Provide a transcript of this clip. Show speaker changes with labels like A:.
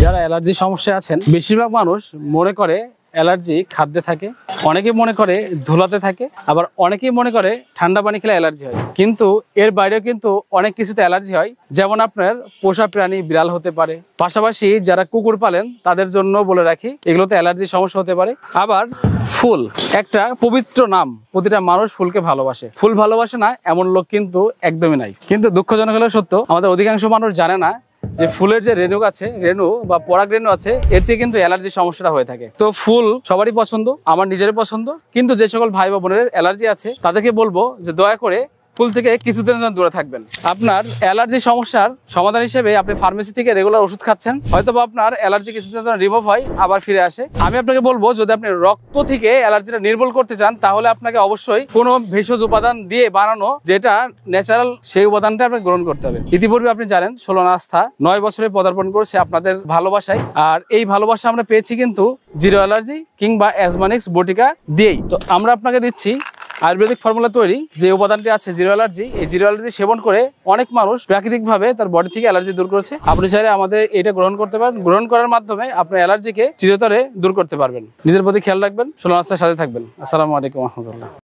A: যারা অ্যালার্জি সমস্যায় আছেন, বেশিরভাগ মানুষ মনে করে অ্যালার্জি খাদ্যে থাকে, অনেকে মনে করে ধুলাতে থাকে, আবার অনেকেই মনে করে ঠান্ডা পানি খেলে অ্যালার্জি হয়। কিন্তু এর বাইরেও কিন্তু অনেক কিছুতে অ্যালার্জি হয়, যেমন আপনার পোষা প্রাণী বিড়াল হতে পারে। পাশাপাশি যারা কুকুর পালেন তাদের জন্য বলে রাখি, এগুলোতে অ্যালার্জির সমস্যা হতে পারে। আবার ফুল একটা পবিত্র নাম, প্রতিটা মানুষ ফুলকে ভালোবাসে। ফুল ভালোবাসে না এমন লোক কিন্তু একদমই নাই। কিন্তু দুঃখজনক হলেও সত্য, আমাদের অধিকাংশ মানুষ জানে না যে ফুলের যে রেণু আছে, রেণু বা পরাগ রেণু আছে, এর থেকে কিন্তু অ্যালার্জির সমস্যাটা হয়ে থাকে। তো ফুল সবারই পছন্দ, আমার নিজেরই পছন্দ, কিন্তু যে সকল ভাই বা বোনের অ্যালার্জি আছে তাদেরকে বলবো যে দয়া করে ফুল থেকে কিছুদিনের জন্য দূরে থাকবেন। আপনার অ্যালার্জি সমস্যার সমাধান হিসেবে আপনি ফার্মেসি থেকে রেগুলার ওষুধ খাচ্ছেন, হয়তো আপনার অ্যালার্জি কিছুদিনের জন্য রিমুভ হয়, আবার ফিরে আসে। আমি আপনাকে বলবো, যদি আপনি রক্ত থেকে অ্যালার্জিটা নির্মূল করতে চান, তাহলে আপনাকে অবশ্যই কোনো ভেষজ উপাদান দিয়ে বানানো যেটা ন্যাচারাল, সেই উপাদানটা আপনাকে গ্রহণ করতে হবে। ইতিপূর্বে আপনি জানেন 16 আস্থা 9 বছরে পদার্পণ করছে আপনাদের ভালোবাসায়, আর এই ভালোবাসা আমরা পেয়েছি কিন্তু জিরো অ্যালার্জি কিংবা অ্যাজমানিক্স বটিকা দিয়েই। তো আমরা আপনাকে দিচ্ছি আয়ুর্বেদিক ফর্মুলা তৈরি যে উপাদানটি আছে জিরো অ্যালার্জি। এই জিরো অ্যালার্জি সেবন করে অনেক মানুষ প্রাকৃতিকভাবে তার বডি থেকে অ্যালার্জি দূর করেছে। আপনি চাইলে আমাদের এটা গ্রহণ করতে পারেন। গ্রহণ করার মাধ্যমে আপনার অ্যালার্জিকে চিরতরে দূর করতে পারবেন। নিজের প্রতি খেয়াল রাখবেন, 16 আস্থার সাথে থাকবেন। আসসালামু আলাইকুম রহমতুল্লাহ।